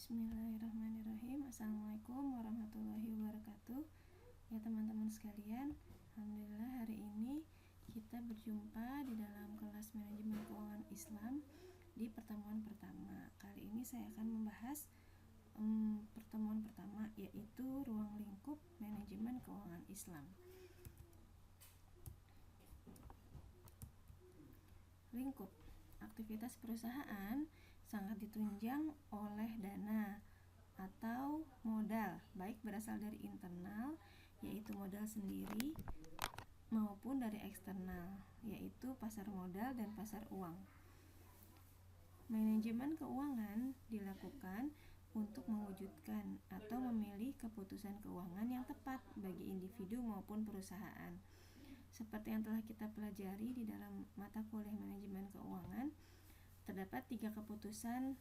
Bismillahirrahmanirrahim. Assalamualaikum warahmatullahi wabarakatuh. Ya teman-teman sekalian, alhamdulillah hari ini kita berjumpa di dalam kelas manajemen keuangan Islam di pertemuan pertama. Kali ini saya akan membahas pertemuan pertama, yaitu ruang lingkup manajemen keuangan Islam. Lingkup aktivitas perusahaan sangat ditunjang oleh dana atau modal, baik berasal dari internal, yaitu modal sendiri, maupun dari eksternal, yaitu pasar modal dan pasar uang. Manajemen keuangan dilakukan untuk mewujudkan atau memilih keputusan keuangan yang tepat bagi individu maupun perusahaan. Seperti yang telah kita pelajari di dalam mata kuliah manajemen keuangan, terdapat 3 keputusan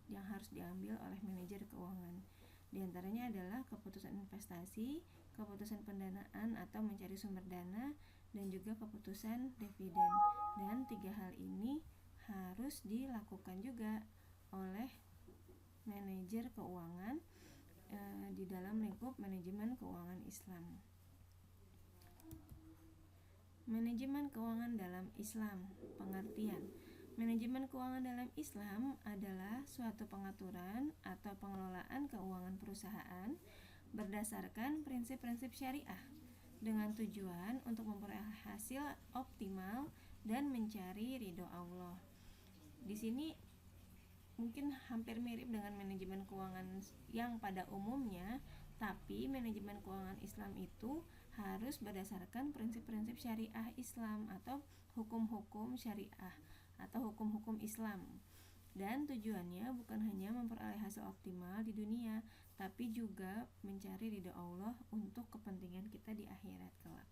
yang harus diambil oleh manajer keuangan. Di antaranya adalah keputusan investasi, keputusan pendanaan atau mencari sumber dana, dan juga keputusan dividen. Dan 3 hal ini harus dilakukan juga oleh manajer keuangan di dalam lingkup manajemen keuangan Islam. Manajemen keuangan dalam Islam, pengertian. Manajemen keuangan dalam Islam adalah suatu pengaturan atau pengelolaan keuangan perusahaan berdasarkan prinsip-prinsip syariah dengan tujuan untuk memperoleh hasil optimal dan mencari ridho Allah. Di sini mungkin hampir mirip dengan manajemen keuangan yang pada umumnya, tapi manajemen keuangan Islam itu harus berdasarkan prinsip-prinsip syariah Islam atau hukum-hukum syariah atau hukum-hukum Islam, dan tujuannya bukan hanya memperoleh hasil optimal di dunia, tapi juga mencari ridha Allah untuk kepentingan kita di akhirat kelak.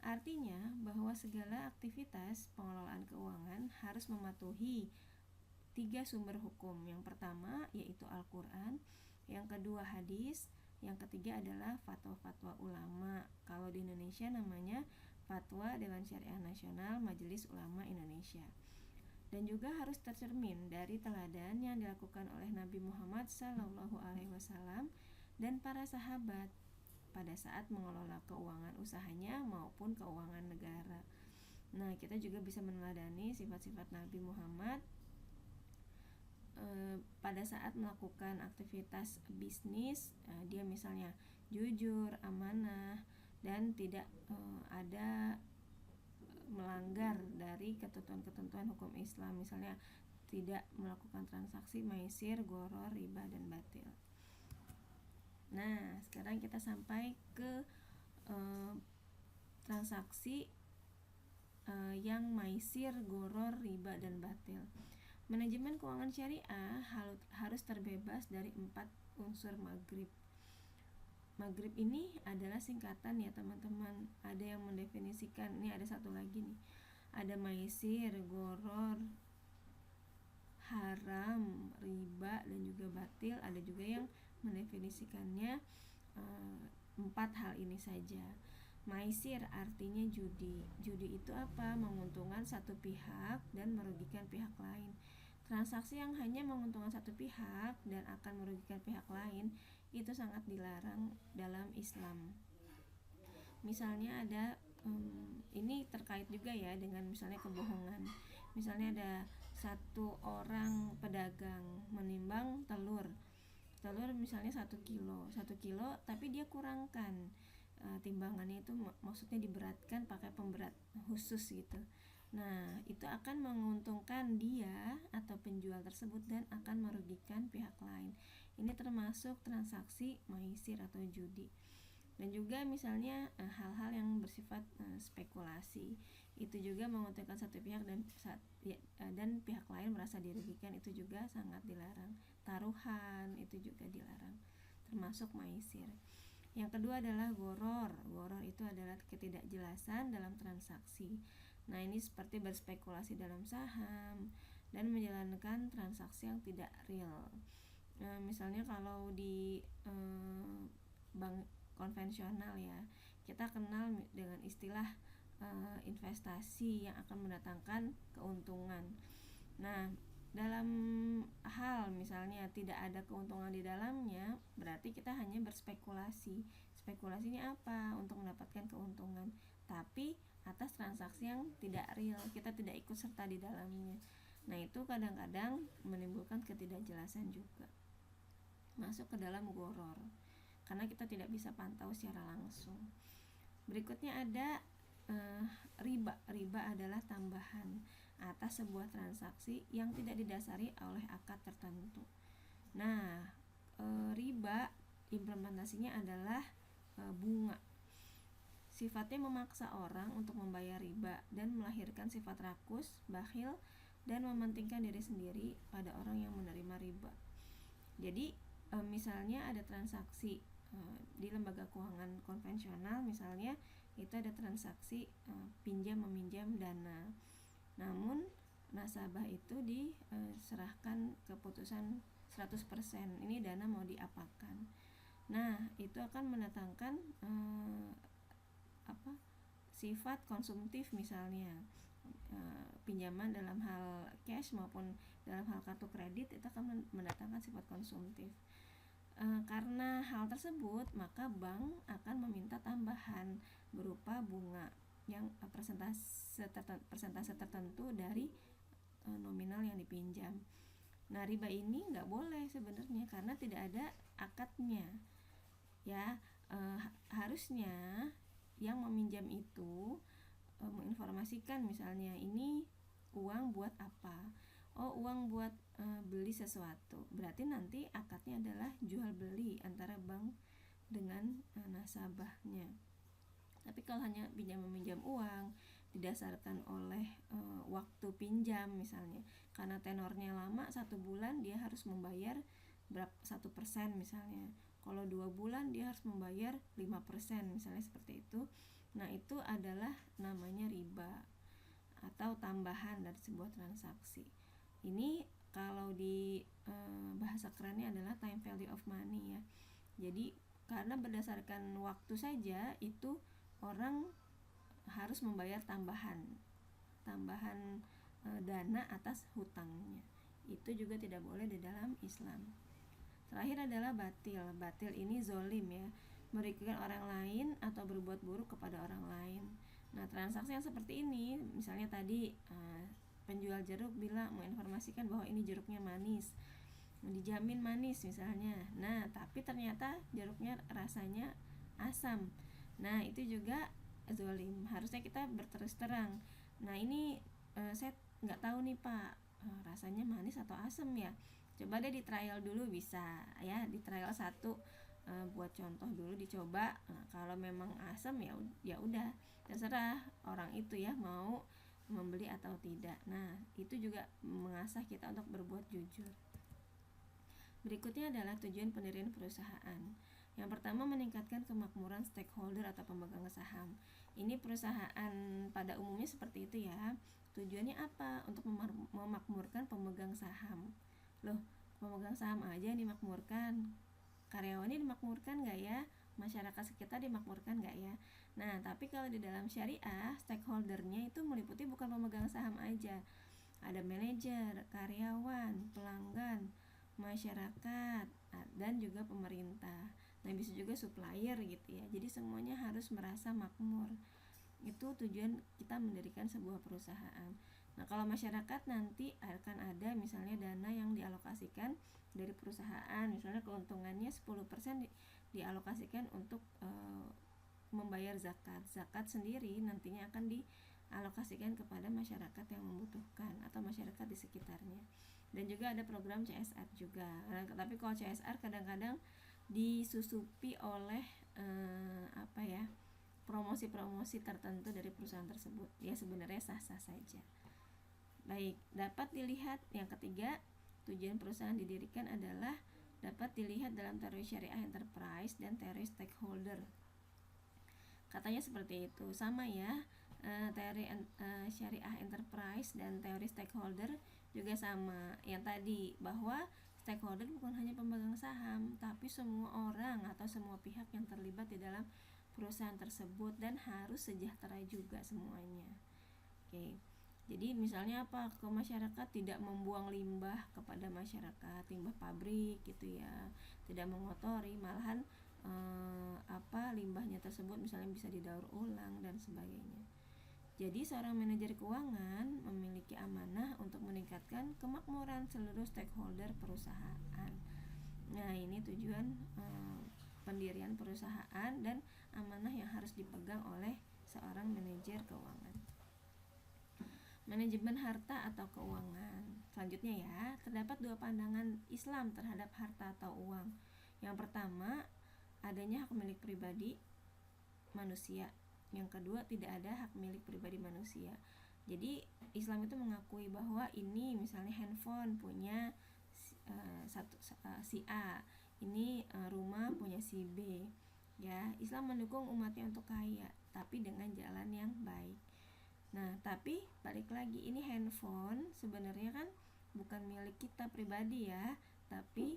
Artinya bahwa segala aktivitas pengelolaan keuangan harus mematuhi 3 sumber hukum. Yang pertama yaitu Al-Quran, yang kedua hadis, yang ketiga adalah fatwa-fatwa ulama. Kalau di Indonesia namanya Fatwa Dewan Syariah Nasional Majelis Ulama Indonesia. Dan juga harus tercermin dari teladan yang dilakukan oleh Nabi Muhammad SAW dan para sahabat pada saat mengelola keuangan usahanya maupun keuangan negara. Nah, kita juga bisa meneladani sifat-sifat Nabi Muhammad pada saat melakukan aktivitas bisnis. Dia misalnya jujur, amanah, dan tidak ada melanggar dari ketentuan-ketentuan hukum Islam, misalnya tidak melakukan transaksi maisir, gharar, riba, dan batil. Nah, sekarang kita sampai ke transaksi yang maisir, gharar, riba, dan batil. Manajemen keuangan syariah harus terbebas dari 4 unsur maghrib. Maghrib ini adalah singkatan ya teman-teman. Ada yang mendefinisikan, ini ada satu lagi nih. Ada maisir, gharar, haram, riba, dan juga batil. Ada juga yang mendefinisikannya 4 hal ini saja. Maisir artinya judi. Judi itu apa? Menguntungkan satu pihak dan merugikan pihak lain. Transaksi yang hanya menguntungkan satu pihak dan akan merugikan pihak lain itu sangat dilarang dalam Islam. Misalnya ada ini terkait juga ya dengan misalnya kebohongan. Misalnya ada satu orang pedagang menimbang telur misalnya 1 kilo, tapi dia kurangkan timbangannya, itu maksudnya diberatkan pakai pemberat khusus gitu. Nah, itu akan menguntungkan dia atau penjual tersebut dan akan merugikan pihak lain. Ini termasuk transaksi maisir atau judi. Dan juga misalnya hal-hal yang bersifat spekulasi, itu juga menguntungkan satu pihak dan pihak lain merasa dirugikan, itu juga sangat dilarang. Taruhan itu juga dilarang, termasuk maisir. Yang kedua adalah gharar. Gharar itu adalah ketidakjelasan dalam transaksi. Nah, ini seperti berspekulasi dalam saham dan menjalankan transaksi yang tidak real. Misalnya kalau di bank konvensional ya, kita kenal dengan istilah investasi yang akan mendatangkan keuntungan. Nah, dalam hal misalnya tidak ada keuntungan di dalamnya, berarti kita hanya berspekulasi. Spekulasinya apa? Untuk mendapatkan keuntungan, tapi atas transaksi yang tidak real, kita tidak ikut serta di dalamnya. Nah, itu kadang-kadang menimbulkan ketidakjelasan juga, masuk ke dalam gharar, karena kita tidak bisa pantau secara langsung. Berikutnya ada riba. Riba adalah tambahan atas sebuah transaksi yang tidak didasari oleh akad tertentu. Nah, riba implementasinya adalah bunga. Sifatnya memaksa orang untuk membayar riba dan melahirkan sifat rakus, bakhil, dan mementingkan diri sendiri pada orang yang menerima riba. Jadi misalnya ada transaksi di lembaga keuangan konvensional, misalnya itu ada transaksi pinjam meminjam dana, namun nasabah itu diserahkan keputusan 100%, ini dana mau diapakan. Nah, itu akan mendatangkan sifat konsumtif, misalnya pinjaman dalam hal cash maupun dalam hal kartu kredit itu akan mendatangkan sifat konsumtif. Karena hal tersebut, maka bank akan meminta tambahan berupa bunga yang persentase tertentu dari nominal yang dipinjam. Nah, riba ini nggak boleh sebenarnya karena tidak ada akadnya. Ya, harusnya yang meminjam itu menginformasikan, misalnya ini uang buat apa. Oh, uang buat beli sesuatu. Berarti nanti akadnya adalah jual beli antara bank dengan nasabahnya. Tapi kalau hanya pinjam meminjam uang didasarkan oleh waktu pinjam, misalnya karena tenornya lama, 1 bulan dia harus membayar 1% misalnya. Kalau 2 bulan dia harus membayar 5%, misalnya seperti itu. Nah, itu adalah namanya riba atau tambahan dari sebuah transaksi. Ini kalau di bahasa kerennya adalah time value of money ya. Jadi karena berdasarkan waktu saja itu orang harus membayar tambahan dana atas hutangnya. Itu juga tidak boleh di dalam Islam. Terakhir adalah batil. Batil ini zolim ya, merugikan orang lain atau berbuat buruk kepada orang lain. Nah, transaksi yang seperti ini, misalnya tadi penjual jeruk bilang menginformasikan bahwa ini jeruknya manis, dijamin manis misalnya. Nah, tapi ternyata jeruknya rasanya asam. Nah, itu juga zolim. Harusnya kita berterus terang. Nah, ini saya nggak tahu nih Pak, rasanya manis atau asam ya. Coba deh di trial dulu, bisa ya, di trial satu, buat contoh dulu dicoba. Nah, kalau memang asam ya udah terserah orang itu ya mau membeli atau tidak. Nah, itu juga mengasah kita untuk berbuat jujur. Berikutnya adalah tujuan pendirian perusahaan. Yang pertama, meningkatkan kemakmuran stakeholder atau pemegang saham. Ini perusahaan pada umumnya seperti itu ya. Tujuannya apa? Untuk memakmurkan pemegang saham. Loh, pemegang saham aja yang dimakmurkan, karyawannya dimakmurkan nggak ya? Masyarakat sekitar dimakmurkan nggak ya? Nah, tapi kalau di dalam syariah, stakeholdernya itu meliputi bukan pemegang saham aja, ada manajer, karyawan, pelanggan, masyarakat, dan juga pemerintah. Nah, bisa juga supplier gitu ya. Jadi semuanya harus merasa makmur. Itu tujuan kita mendirikan sebuah perusahaan. Nah, kalau masyarakat nanti akan ada misalnya dana yang dialokasikan dari perusahaan, misalnya keuntungannya 10% dialokasikan untuk membayar zakat. Zakat sendiri nantinya akan dialokasikan kepada masyarakat yang membutuhkan atau masyarakat di sekitarnya. Dan juga ada program CSR juga. Nah, tapi kalau CSR kadang-kadang disusupi oleh promosi-promosi tertentu dari perusahaan tersebut. Ya, sebenarnya sah-sah saja. Baik, dapat dilihat yang ketiga, tujuan perusahaan didirikan adalah dapat dilihat dalam teori syariah enterprise dan teori stakeholder. Katanya seperti itu, sama ya. Teori syariah enterprise dan teori stakeholder juga sama. Yang tadi bahwa stakeholder bukan hanya pemegang saham, tapi semua orang atau semua pihak yang terlibat di dalam perusahaan tersebut dan harus sejahtera juga semuanya. Oke. Jadi misalnya apa, ke masyarakat tidak membuang limbah kepada masyarakat, limbah pabrik gitu ya, tidak mengotori, malahan limbahnya tersebut misalnya bisa didaur ulang dan sebagainya. Jadi seorang manajer keuangan memiliki amanah untuk meningkatkan kemakmuran seluruh stakeholder perusahaan. Nah, ini tujuan pendirian perusahaan dan amanah yang harus dipegang oleh seorang manajer keuangan. Manajemen harta atau keuangan. Selanjutnya ya, terdapat dua pandangan Islam terhadap harta atau uang. Yang pertama, adanya hak milik pribadi manusia. Yang kedua, tidak ada hak milik pribadi manusia. Jadi Islam itu mengakui bahwa ini misalnya handphone punya si A, ini rumah punya si B. Ya, Islam mendukung umatnya untuk kaya, tapi dengan jalan yang baik. Nah, tapi balik lagi, ini handphone sebenarnya kan bukan milik kita pribadi ya, tapi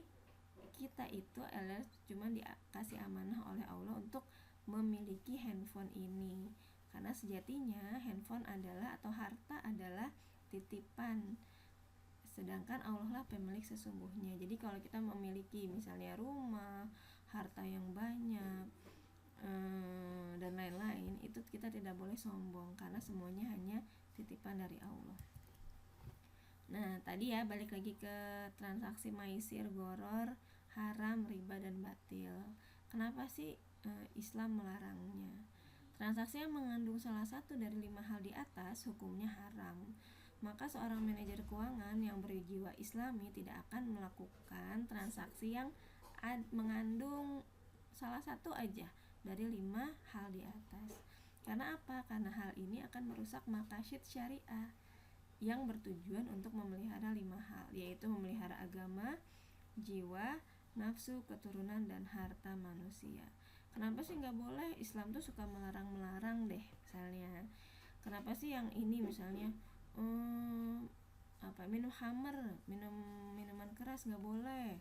kita itu adalah cuma dikasih amanah oleh Allah untuk memiliki handphone ini. Karena sejatinya handphone adalah atau harta adalah titipan, sedangkan Allah lah pemilik sesungguhnya. Jadi kalau kita memiliki misalnya rumah, harta yang banyak, dan lain-lain, itu kita tidak boleh sombong karena semuanya hanya titipan dari Allah. Nah, tadi ya balik lagi ke transaksi maisir, goror, haram, riba, dan batil. Kenapa sih Islam melarangnya? Transaksi yang mengandung salah satu dari 5 hal di atas hukumnya haram. Maka seorang manajer keuangan yang berjiwa Islami tidak akan melakukan transaksi yang mengandung salah satu aja dari 5 hal di atas. Karena apa? Karena hal ini akan merusak maqasid syariah yang bertujuan untuk memelihara 5 hal, yaitu memelihara agama, jiwa, nafsu, keturunan, dan harta manusia. Kenapa sih nggak boleh? Islam tuh suka melarang-melarang deh. Misalnya, kenapa sih yang ini misalnya minum khamr, minum minuman keras nggak boleh,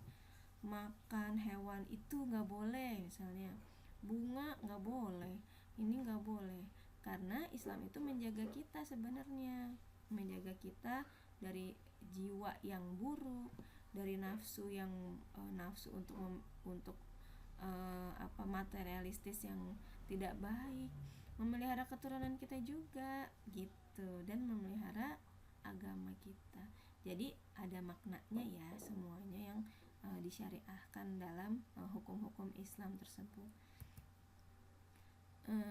makan hewan itu nggak boleh, misalnya bunga nggak boleh, ini nggak boleh. Karena Islam itu menjaga kita sebenarnya, menjaga kita dari jiwa yang buruk, dari nafsu yang nafsu untuk materialistis yang tidak baik, memelihara keturunan kita juga gitu, dan memelihara agama kita. Jadi ada maknanya ya semuanya yang disyariahkan dalam hukum-hukum Islam tersebut.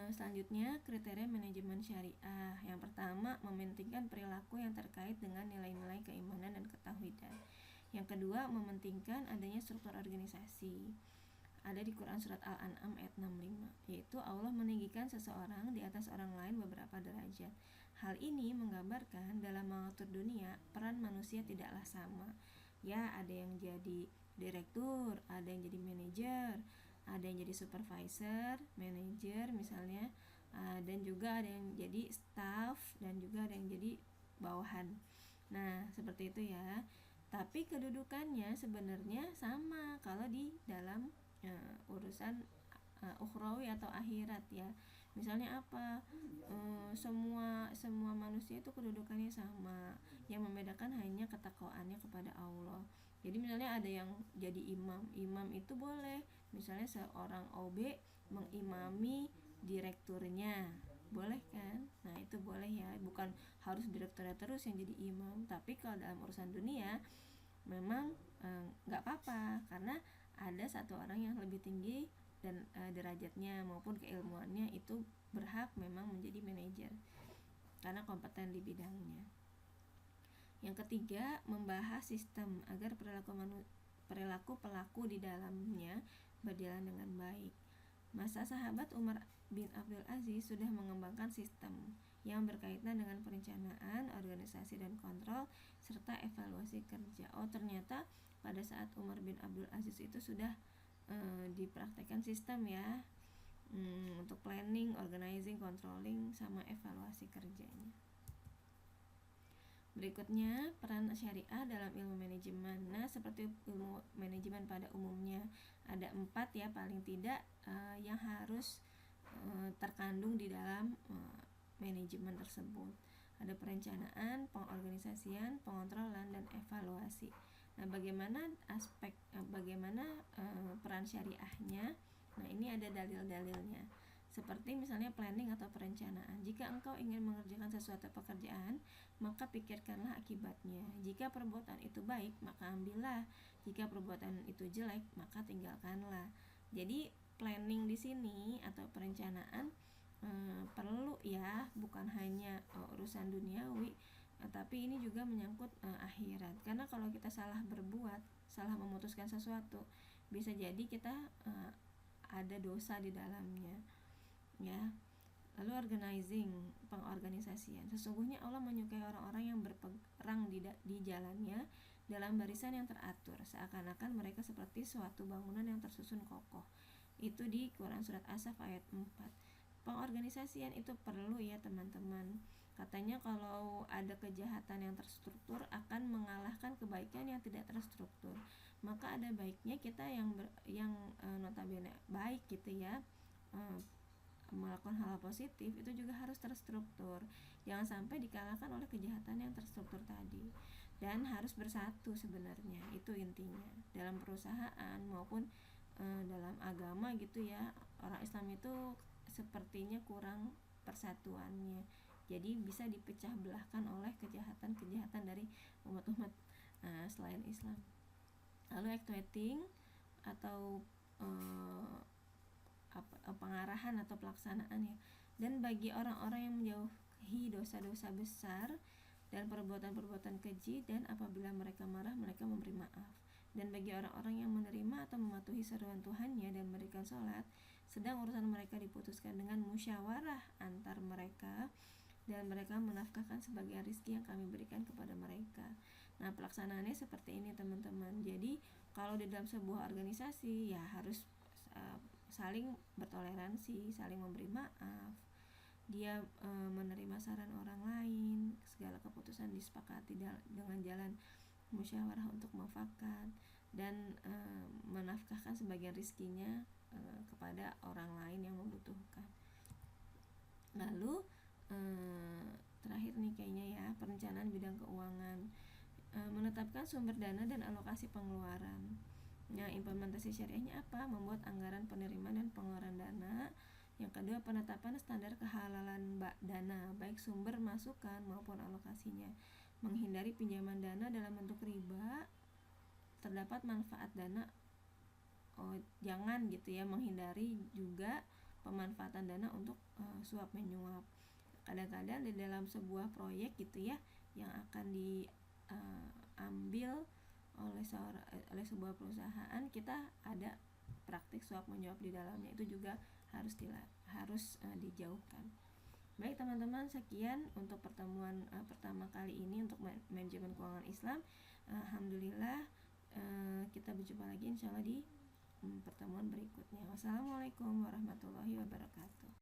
Selanjutnya, kriteria manajemen syariah. Yang pertama, mementingkan perilaku yang terkait dengan nilai-nilai keimanan dan ketauhidan. Yang kedua, mementingkan adanya struktur organisasi. Ada di Quran surat Al-An'am ayat 65, yaitu Allah meninggikan seseorang di atas orang lain beberapa derajat. Hal ini menggambarkan dalam mengatur dunia, peran manusia tidaklah sama. Ya, ada yang jadi direktur, ada yang jadi manajer, ada yang jadi supervisor, manajer misalnya, dan juga ada yang jadi staff, dan juga ada yang jadi bawahan. Nah, seperti itu ya. Tapi kedudukannya sebenarnya sama kalau di dalam urusan ukhrawi atau akhirat ya. Misalnya apa? Semua manusia itu kedudukannya sama. Yang membedakan hanya ketakwaannya kepada Allah. Jadi misalnya ada yang jadi imam itu boleh, misalnya seorang OB mengimami direkturnya, boleh kan? Nah, itu boleh ya, bukan harus direkturnya terus yang jadi imam. Tapi kalau dalam urusan dunia memang nggak apa-apa, karena ada satu orang yang lebih tinggi dan derajatnya maupun keilmuannya itu berhak memang menjadi manajer karena kompeten di bidangnya. Yang ketiga, membahas sistem agar perilaku pelaku di dalamnya berjalan dengan baik. Masa sahabat Umar bin Abdul Aziz sudah mengembangkan sistem yang berkaitan dengan perencanaan, organisasi, dan kontrol serta evaluasi kerja. Oh, ternyata pada saat Umar bin Abdul Aziz itu sudah dipraktekkan sistem ya, untuk planning, organizing, controlling, sama evaluasi kerjanya. Berikutnya, peran syariah dalam ilmu manajemen. Nah, seperti ilmu manajemen pada umumnya, ada 4 ya paling tidak yang harus terkandung di dalam manajemen tersebut. Ada perencanaan, pengorganisasian, pengontrolan, dan evaluasi. Nah, bagaimana peran syariahnya? Nah, ini ada dalil-dalilnya. Seperti misalnya planning atau perencanaan. Jika engkau ingin mengerjakan sesuatu pekerjaan, maka pikirkanlah akibatnya. Jika perbuatan itu baik, maka ambillah. Jika perbuatan itu jelek, maka tinggalkanlah. Jadi planning di sini atau perencanaan perlu ya, bukan hanya urusan duniawi, tapi ini juga menyangkut akhirat. Karena kalau kita salah berbuat, salah memutuskan sesuatu, bisa jadi kita ada dosa di dalamnya, ya. Lalu organizing, pengorganisasian. Sesungguhnya Allah menyukai orang-orang yang berperang di jalannya dalam barisan yang teratur, seakan-akan mereka seperti suatu bangunan yang tersusun kokoh. Itu di Quran surat As-Saff ayat 4. Pengorganisasian itu perlu ya teman-teman. Katanya kalau ada kejahatan yang terstruktur akan mengalahkan kebaikan yang tidak terstruktur. Maka ada baiknya kita yang notabene baik gitu ya, melakukan hal positif itu juga harus terstruktur. Jangan sampai dikalahkan oleh kejahatan yang terstruktur tadi. Dan harus bersatu sebenarnya, itu intinya. Dalam perusahaan maupun dalam agama gitu ya. Orang Islam itu sepertinya kurang persatuannya. Jadi bisa dipecah belahkan oleh kejahatan-kejahatan dari umat-umat selain Islam. Lalu activating atau pengarahan atau pelaksanaan ya. Dan bagi orang-orang yang menjauhi dosa-dosa besar dan perbuatan-perbuatan keji, dan apabila mereka marah mereka memberi maaf. Dan bagi orang-orang yang menerima atau mematuhi seruan Tuhannya dan memberikan sholat, sedang urusan mereka diputuskan dengan musyawarah antar mereka, dan mereka menafkahkan sebagian rizki yang kami berikan kepada mereka. Nah, pelaksanaannya seperti ini teman-teman. Jadi kalau di dalam sebuah organisasi ya harus saling bertoleransi, saling memberi maaf, dia menerima saran orang lain, segala keputusan disepakati dengan jalan musyawarah untuk mufakat, dan menafkahkan sebagian rizkinya kepada orang lain yang membutuhkan. Lalu terakhir nih kayaknya ya, perencanaan bidang keuangan, menetapkan sumber dana dan alokasi pengeluaran. Nah, implementasi syariahnya apa? Membuat anggaran penerimaan dan pengeluaran dana. Yang kedua, penetapan standar kehalalan dana, baik sumber masukan maupun alokasinya. Menghindari pinjaman dana dalam bentuk riba. Terdapat manfaat dana, jangan gitu ya, menghindari juga pemanfaatan dana untuk suap menyuap. Kadang-kadang di dalam sebuah proyek gitu ya, yang akan diambil oleh sebuah perusahaan, kita ada praktik suap menyuap di dalamnya, itu juga harus dijauhkan. Baik teman-teman, sekian untuk pertemuan pertama kali ini untuk manajemen keuangan Islam. Alhamdulillah, kita berjumpa lagi insyaallah di pertemuan berikutnya. Wassalamualaikum warahmatullahi wabarakatuh.